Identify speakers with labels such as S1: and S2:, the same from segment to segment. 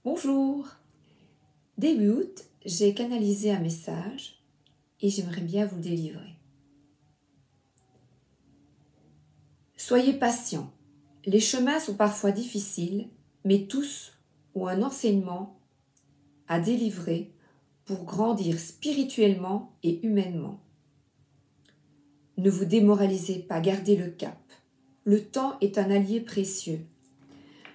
S1: Bonjour! Début août, j'ai canalisé un message et j'aimerais bien vous le délivrer. Soyez patients. Les chemins sont parfois difficiles, mais tous ont un enseignement à délivrer pour grandir spirituellement et humainement. Ne vous démoralisez pas, gardez le cap. Le temps est un allié précieux.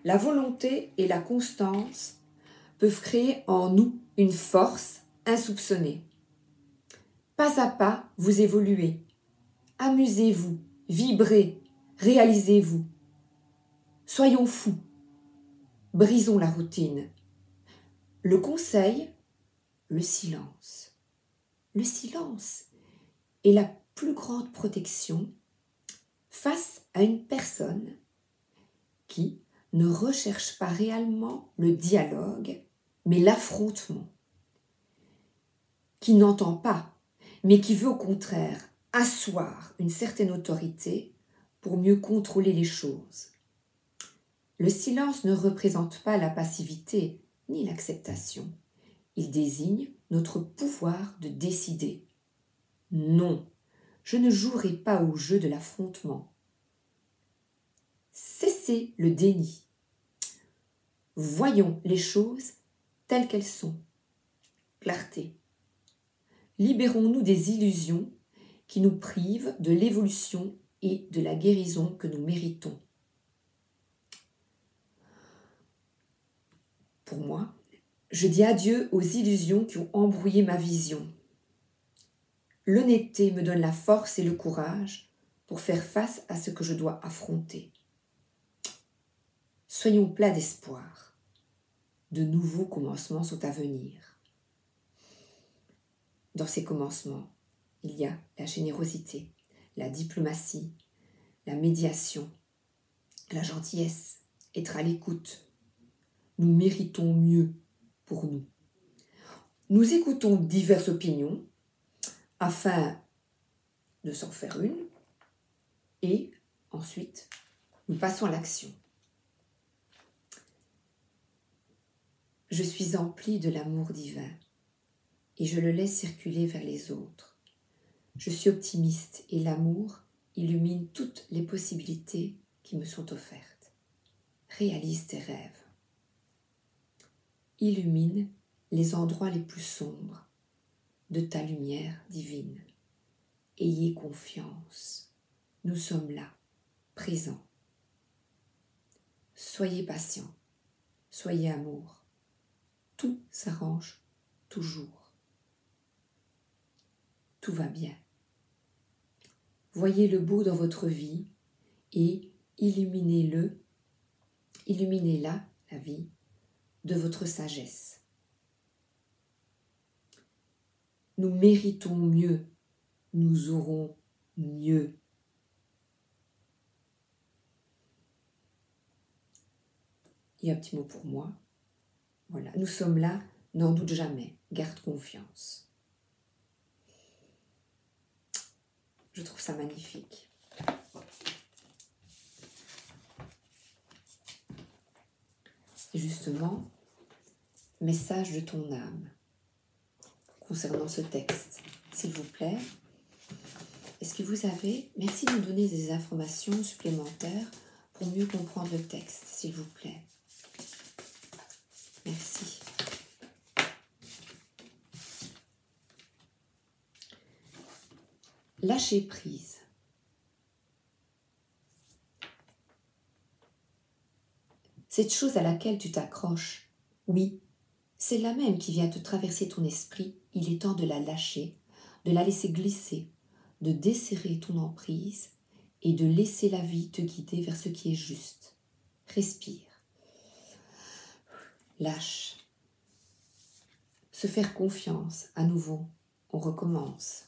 S1: La volonté et la constance peuvent créer en nous une force insoupçonnée. Pas à pas, vous évoluez. Amusez-vous, vibrez, réalisez-vous. Soyons fous. Brisons la routine. Le conseil, le silence. Le silence est la plus grande protection face à une personne qui ne recherche pas réellement le dialogue, mais l'affrontement, qui n'entend pas, mais qui veut au contraire asseoir une certaine autorité pour mieux contrôler les choses. Le silence ne représente pas la passivité ni l'acceptation. Il désigne notre pouvoir de décider. Non, je ne jouerai pas au jeu de l'affrontement. Cessez le déni. Voyons les choses telles qu'elles sont. Clarté. Libérons-nous des illusions qui nous privent de l'évolution et de la guérison que nous méritons. Pour moi, je dis adieu aux illusions qui ont embrouillé ma vision. L'honnêteté me donne la force et le courage pour faire face à ce que je dois affronter. Soyons plats d'espoir. De nouveaux commencements sont à venir. Dans ces commencements, il y a la générosité, la diplomatie, la médiation, la gentillesse, être à l'écoute. Nous méritons mieux pour nous. Nous écoutons diverses opinions afin de s'en faire une et ensuite nous passons à l'action. Je suis emplie de l'amour divin et je le laisse circuler vers les autres. Je suis optimiste et l'amour illumine toutes les possibilités qui me sont offertes. Réalise tes rêves. Illumine les endroits les plus sombres de ta lumière divine. Ayez confiance. Nous sommes là, présents. Soyez patients. Soyez amour. Tout s'arrange toujours. Tout va bien. Voyez le beau dans votre vie et illuminez-la, la vie, de votre sagesse. Nous méritons mieux, nous aurons mieux. Il y a un petit mot pour moi. Voilà, nous sommes là, n'en doute jamais, garde confiance. Je trouve ça magnifique. Et justement, message de ton âme concernant ce texte. S'il vous plaît, est-ce que vous avez... Merci de nous donner des informations supplémentaires pour mieux comprendre le texte, s'il vous plaît. Merci. Lâcher prise. Cette chose à laquelle tu t'accroches, oui, c'est la même qui vient te traverser ton esprit. Il est temps de la lâcher, de la laisser glisser, de desserrer ton emprise et de laisser la vie te guider vers ce qui est juste. Respire. Lâche. Se faire confiance. À nouveau, on recommence.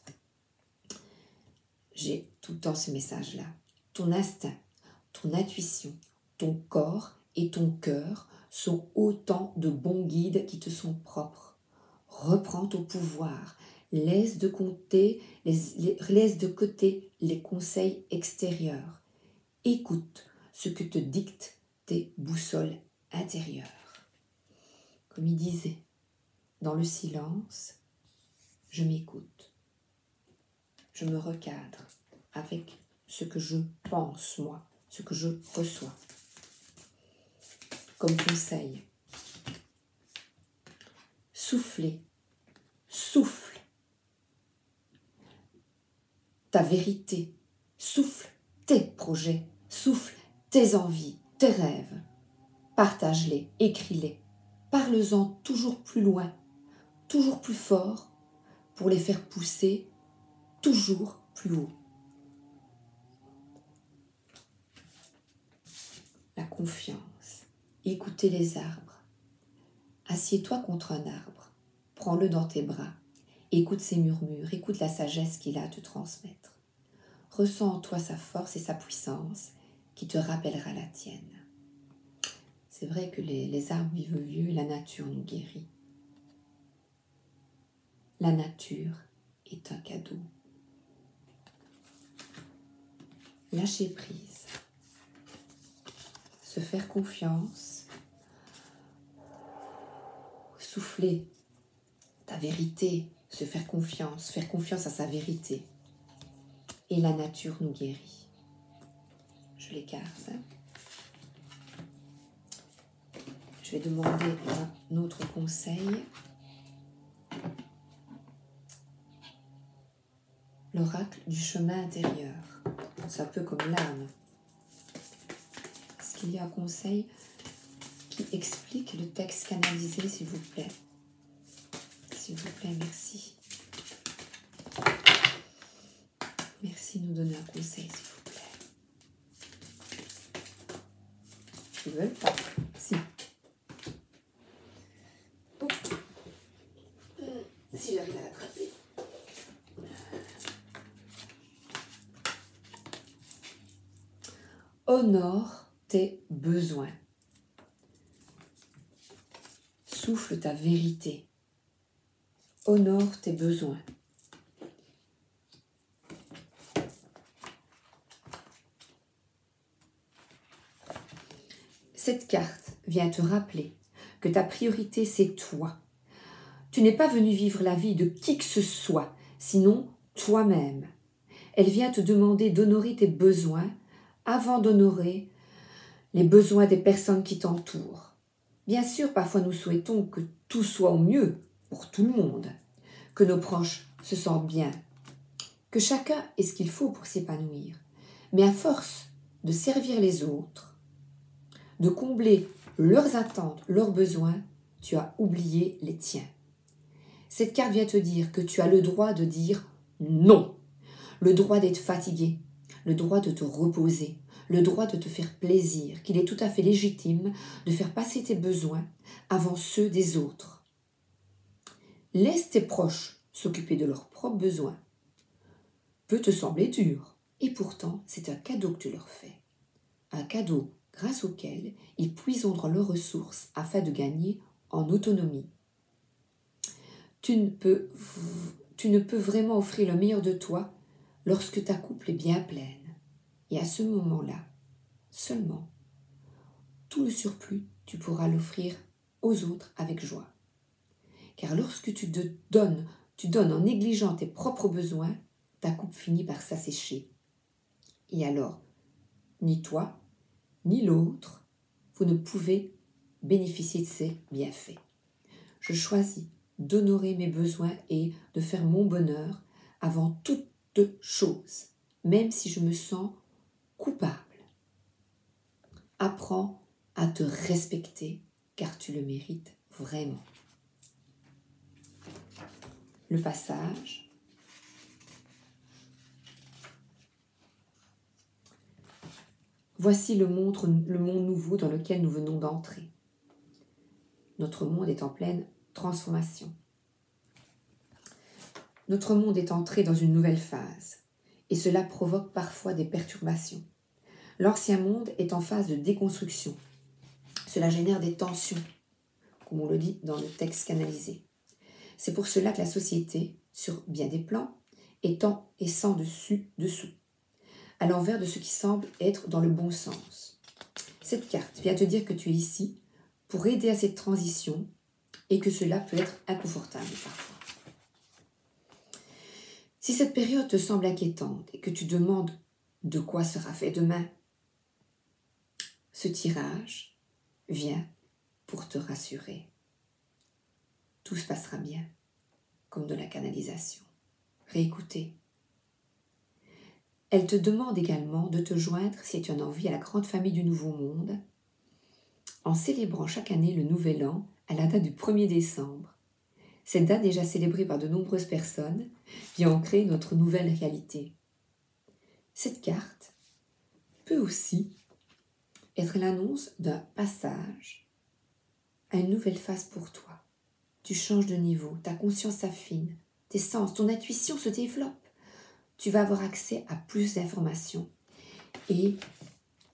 S1: J'ai tout le temps ce message-là. Ton instinct, ton intuition, ton corps et ton cœur sont autant de bons guides qui te sont propres. Reprends ton pouvoir. Laisse de côté les conseils extérieurs. Écoute ce que te dictent tes boussoles intérieures. Comme il disait, dans le silence, je m'écoute. Je me recadre avec ce que je pense, moi, ce que je reçois. Comme conseil, soufflez, souffle ta vérité, souffle tes projets, souffle tes envies, tes rêves. Partage-les, écris-les, parle-en toujours plus loin, toujours plus fort, pour les faire pousser toujours plus haut. La confiance, écoutez les arbres. Assieds-toi contre un arbre, prends-le dans tes bras, écoute ses murmures, écoute la sagesse qu'il a à te transmettre. Ressens en toi sa force et sa puissance qui te rappellera la tienne. C'est vrai que les arbres vivent vieux et la nature nous guérit. La nature est un cadeau. Lâcher prise, se faire confiance, souffler ta vérité, se faire confiance à sa vérité. Et la nature nous guérit. Je l'écarte. Je vais demander un autre conseil. L'oracle du chemin intérieur. C'est un peu comme l'âme. Est-ce qu'il y a un conseil qui explique le texte canalisé, s'il vous plaît? S'il vous plaît, merci. Merci de nous donner un conseil, s'il vous plaît. Ils veulent pas. Si. Oh. Si j'arrive à l'attraper. Honore tes besoins. Souffle ta vérité. Honore tes besoins. Cette carte vient te rappeler que ta priorité, c'est toi. Tu n'es pas venu vivre la vie de qui que ce soit, sinon toi-même. Elle vient te demander d'honorer tes besoins avant d'honorer les besoins des personnes qui t'entourent. Bien sûr, parfois nous souhaitons que tout soit au mieux pour tout le monde, que nos proches se sentent bien, que chacun ait ce qu'il faut pour s'épanouir. Mais à force de servir les autres, de combler leurs attentes, leurs besoins, tu as oublié les tiens. Cette carte vient te dire que tu as le droit de dire non, le droit d'être fatigué, le droit de te reposer, le droit de te faire plaisir, qu'il est tout à fait légitime de faire passer tes besoins avant ceux des autres. Laisse tes proches s'occuper de leurs propres besoins. Peut te sembler dur, et pourtant c'est un cadeau que tu leur fais. Un cadeau grâce auquel ils puiseront leurs ressources afin de gagner en autonomie. Tu ne peux vraiment offrir le meilleur de toi lorsque ta coupe est bien pleine. Et à ce moment-là, seulement, tout le surplus, tu pourras l'offrir aux autres avec joie. Car lorsque tu donnes en négligeant tes propres besoins, ta coupe finit par s'assécher. Et alors, ni toi, ni l'autre, vous ne pouvez bénéficier de ces bienfaits. Je choisis d'honorer mes besoins et de faire mon bonheur avant toute chose, même si je me sens coupable. Apprends à te respecter car tu le mérites vraiment. Le passage. Voici le monde nouveau dans lequel nous venons d'entrer. Notre monde est en pleine transformation. Notre monde est entré dans une nouvelle phase et cela provoque parfois des perturbations. L'ancien monde est en phase de déconstruction. Cela génère des tensions, comme on le dit dans le texte canalisé. C'est pour cela que la société, sur bien des plans, est en et sans dessus-dessous, à l'envers de ce qui semble être dans le bon sens. Cette carte vient te dire que tu es ici pour aider à cette transition et que cela peut être inconfortable parfois. Si cette période te semble inquiétante et que tu demandes de quoi sera fait demain, ce tirage vient pour te rassurer. Tout se passera bien, comme de la canalisation. Réécoutez. Elle te demande également de te joindre, si tu en as envie, à la grande famille du Nouveau Monde, en célébrant chaque année le Nouvel An à la date du 1er décembre. Cette date déjà célébrée par de nombreuses personnes vient ancrer notre nouvelle réalité. Cette carte peut aussi être l'annonce d'un passage à une nouvelle phase pour toi. Tu changes de niveau, ta conscience s'affine, tes sens, ton intuition se développe. Tu vas avoir accès à plus d'informations et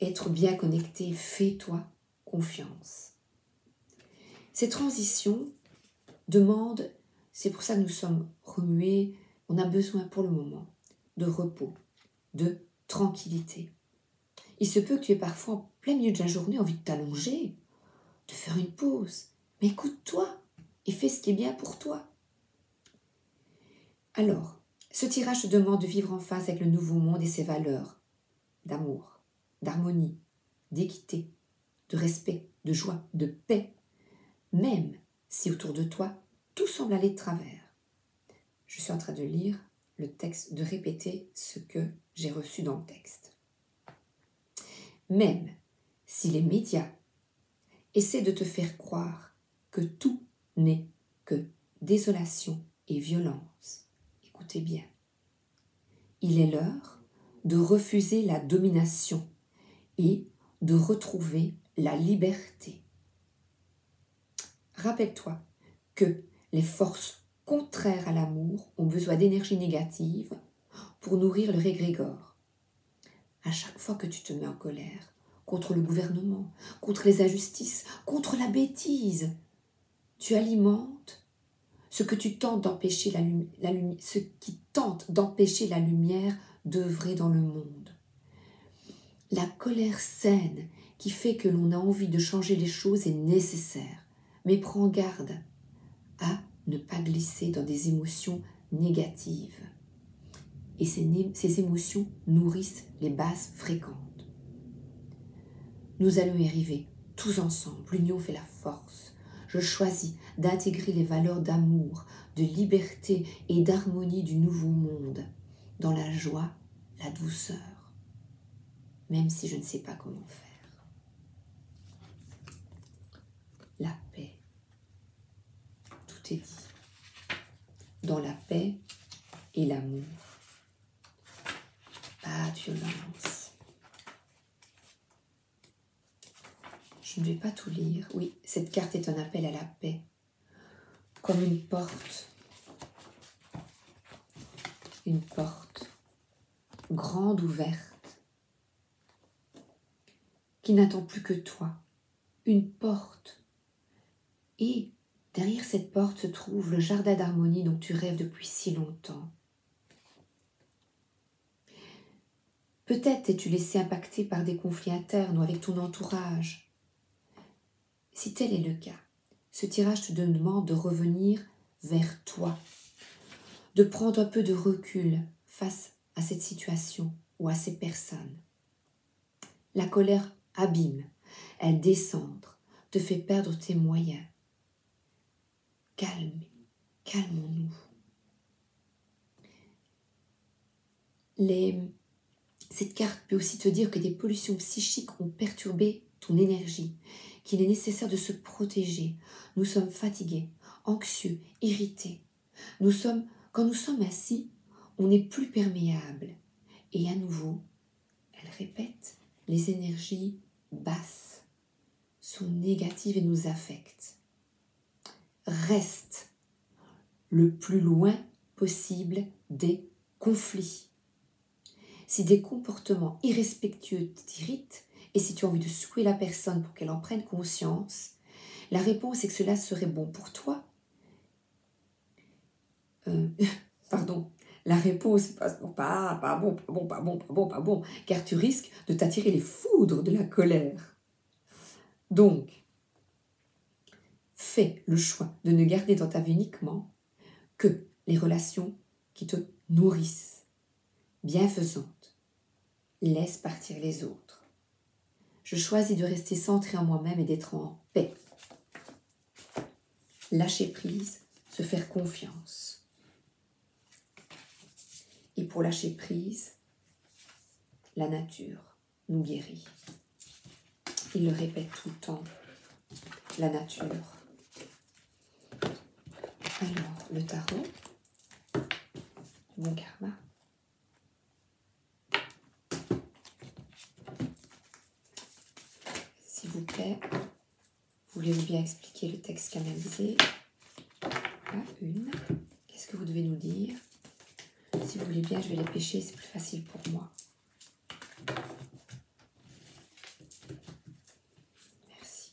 S1: être bien connecté. Fais-toi confiance. Ces transitions demandent, c'est pour ça que nous sommes remués, on a besoin pour le moment de repos, de tranquillité. Il se peut que tu aies parfois en plein milieu de la journée envie de t'allonger, de faire une pause. Mais écoute-toi et fais ce qui est bien pour toi. Alors, ce tirage te demande de vivre en phase avec le nouveau monde et ses valeurs d'amour, d'harmonie, d'équité, de respect, de joie, de paix, même si autour de toi, tout semble aller de travers. Je suis en train de lire le texte, de répéter ce que j'ai reçu dans le texte. Même si les médias essaient de te faire croire que tout n'est que désolation et violence, écoutez bien, il est l'heure de refuser la domination et de retrouver la liberté. Rappelle-toi que les forces contraires à l'amour ont besoin d'énergie négative pour nourrir le égrégore. À chaque fois que tu te mets en colère contre le gouvernement, contre les injustices, contre la bêtise, tu alimentes ce qui tente d'empêcher la lumière d'œuvrer dans le monde. La colère saine qui fait que l'on a envie de changer les choses est nécessaire, mais prends garde à ne pas glisser dans des émotions négatives. Et ces émotions nourrissent les basses fréquentes. Nous allons y arriver, tous ensemble. L'union fait la force. Je choisis d'intégrer les valeurs d'amour, de liberté et d'harmonie du nouveau monde, dans la joie, la douceur, même si je ne sais pas comment faire. La paix. Tout est dit. Dans la paix et l'amour. Pas de violence. Je ne vais pas tout lire. Oui, cette carte est un appel à la paix. Comme une porte. Une porte grande ouverte qui n'attend plus que toi. Une porte. Et derrière cette porte se trouve le jardin d'harmonie dont tu rêves depuis si longtemps. Peut-être t'es-tu laissé impacter par des conflits internes ou avec ton entourage. Si tel est le cas, ce tirage te demande de revenir vers toi, de prendre un peu de recul face à cette situation ou à ces personnes. La colère abîme, elle décentre, te fait perdre tes moyens. Calmons-nous. Cette carte peut aussi te dire que des pollutions psychiques ont perturbé ton énergie, qu'il est nécessaire de se protéger. Nous sommes fatigués, anxieux, irrités. Quand nous sommes assis, on n'est plus perméable. Et à nouveau, elle répète, les énergies basses sont négatives et nous affectent. Reste le plus loin possible des conflits. Si des comportements irrespectueux t'irritent et si tu as envie de secouer la personne pour qu'elle en prenne conscience, la réponse est que cela serait bon pour toi. La réponse n'est pas bon, car tu risques de t'attirer les foudres de la colère. Donc, fais le choix de ne garder dans ta vie uniquement que les relations qui te nourrissent, bienfaisantes. Laisse partir les autres. Je choisis de rester centré en moi-même et d'être en paix. Lâcher prise, se faire confiance. Et pour lâcher prise, la nature nous guérit. Il le répète tout le temps, la nature. Alors, le tarot, bon karma. S'il vous plaît, voulez-vous bien expliquer le texte canalisé? Pas une. Qu'est-ce que vous devez nous dire? Si vous voulez bien, je vais les pêcher, c'est plus facile pour moi. Merci.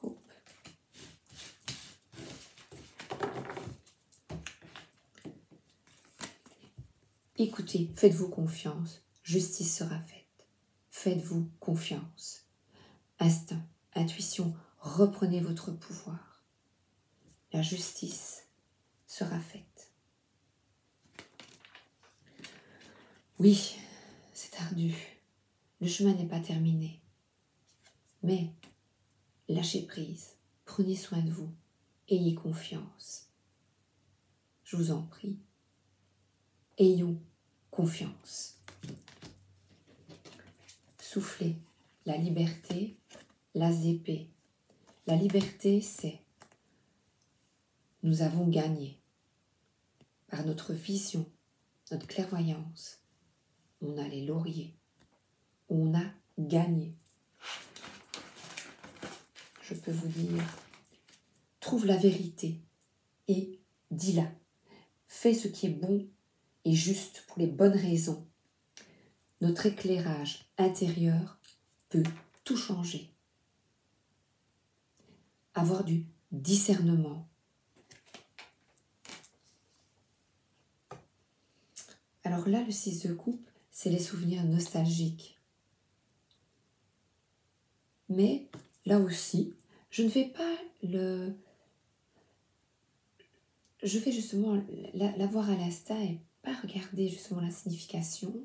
S1: Hop. Écoutez, faites-vous confiance. Justice sera faite. Faites-vous confiance. Instinct, intuition, reprenez votre pouvoir. La justice sera faite. Oui, c'est ardu. Le chemin n'est pas terminé. Mais lâchez prise. Prenez soin de vous. Ayez confiance. Je vous en prie. Ayons confiance. Soufflez. La liberté, la zépée. La liberté, c'est nous avons gagné. Par notre vision, notre clairvoyance, on a les lauriers. On a gagné. Je peux vous dire, trouve la vérité et dis-la. Fais ce qui est bon et juste pour les bonnes raisons. Notre éclairage intérieur peut tout changer. Avoir du discernement. Alors là, le 6 de coupe, c'est les souvenirs nostalgiques. Mais là aussi, je ne vais pas le... Je vais justement la voir à l'instant et pas regarder justement la signification.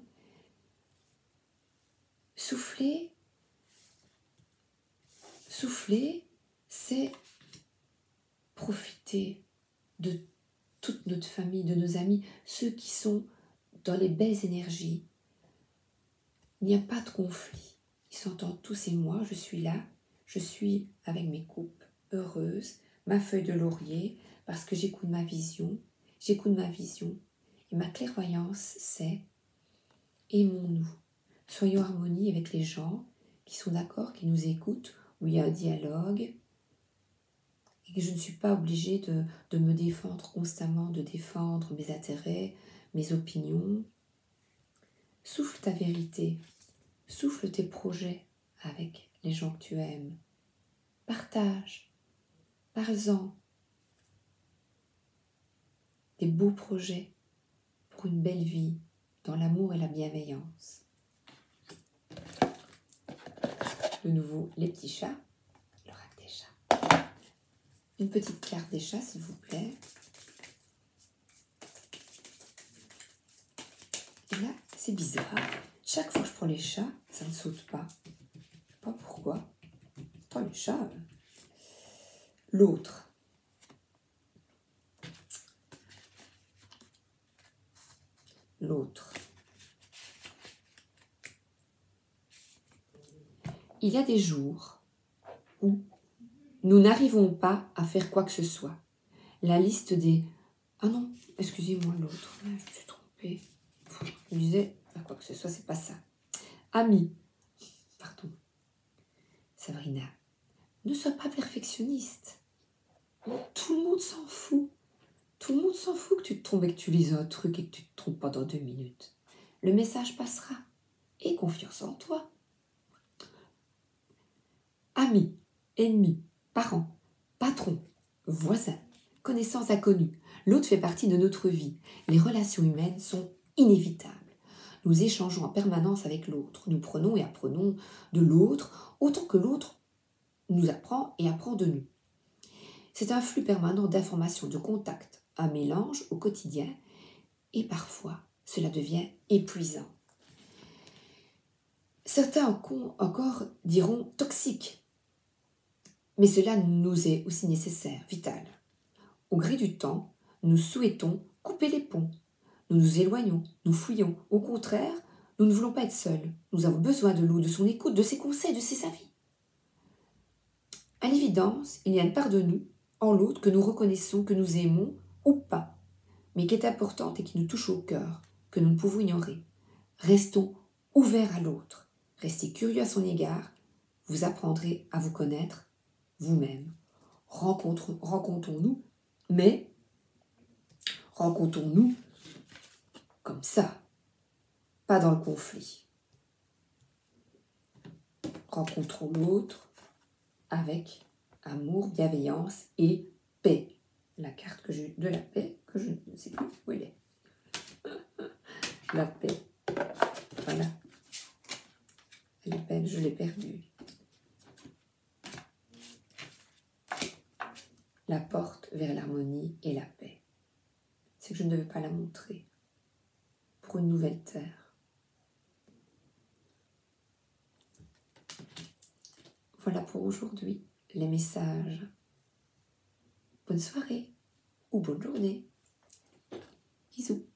S1: Souffler, c'est profiter de toute notre famille, de nos amis, ceux qui sont dans les belles énergies. Il n'y a pas de conflit. Ils s'entendent tous et moi, je suis là, je suis avec mes coupes, heureuse, ma feuille de laurier, parce que j'écoute ma vision. Et ma clairvoyance, c'est aimons-nous. Soyons en harmonie avec les gens qui sont d'accord, qui nous écoutent, où il y a un dialogue. Et que je ne suis pas obligée de me défendre constamment, de défendre mes intérêts, mes opinions. Souffle ta vérité, souffle tes projets avec les gens que tu aimes. Partage, parle-en. Des beaux projets pour une belle vie dans l'amour et la bienveillance. De nouveau, les petits chats, l'oracle des chats. Une petite carte des chats, s'il vous plaît. Et là, c'est bizarre. Chaque fois que je prends les chats, ça ne saute pas. Je ne sais pas pourquoi. Pas les chats. L'autre. Il y a des jours où nous n'arrivons pas à faire quoi que ce soit. La liste des... Ah non, excusez-moi, l'autre. Je me suis trompée. Je me disais, à quoi que ce soit, c'est pas ça. Amis. Pardon. Sabrina. Ne sois pas perfectionniste. Tout le monde s'en fout. Tout le monde s'en fout que tu te trompes et que tu lises un truc et que tu te trompes pas dans 2 minutes. Le message passera. Aie confiance en toi. Amis, ennemis, parents, patrons, voisins, connaissances inconnues. L'autre fait partie de notre vie. Les relations humaines sont inévitables. nous échangeons en permanence avec l'autre. Nous prenons et apprenons de l'autre autant que l'autre nous apprend et apprend de nous. C'est un flux permanent d'informations, de contacts, un mélange au quotidien et parfois cela devient épuisant. Certains encore diront toxique, mais cela nous est aussi nécessaire, vital. Au gré du temps, nous souhaitons couper les ponts. Nous nous éloignons, nous fuyons. Au contraire, nous ne voulons pas être seuls. Nous avons besoin de l'autre, de son écoute, de ses conseils, de ses avis. À l'évidence, il y a une part de nous, en l'autre, que nous reconnaissons, que nous aimons ou pas, mais qui est importante et qui nous touche au cœur, que nous ne pouvons ignorer. Restons ouverts à l'autre. Restez curieux à son égard. Vous apprendrez à vous connaître vous-même. Rencontrons-nous, mais rencontrons-nous comme ça, pas dans le conflit. Rencontrons l'autre avec amour, bienveillance et paix. La carte de la paix, que je ne sais plus où elle est. La paix. Voilà. Elle est belle, je l'ai perdue. La porte vers l'harmonie et la paix. C'est que je ne devais pas la montrer. Pour une nouvelle terre. Voilà pour aujourd'hui les messages. Bonne soirée ou bonne journée. Bisous.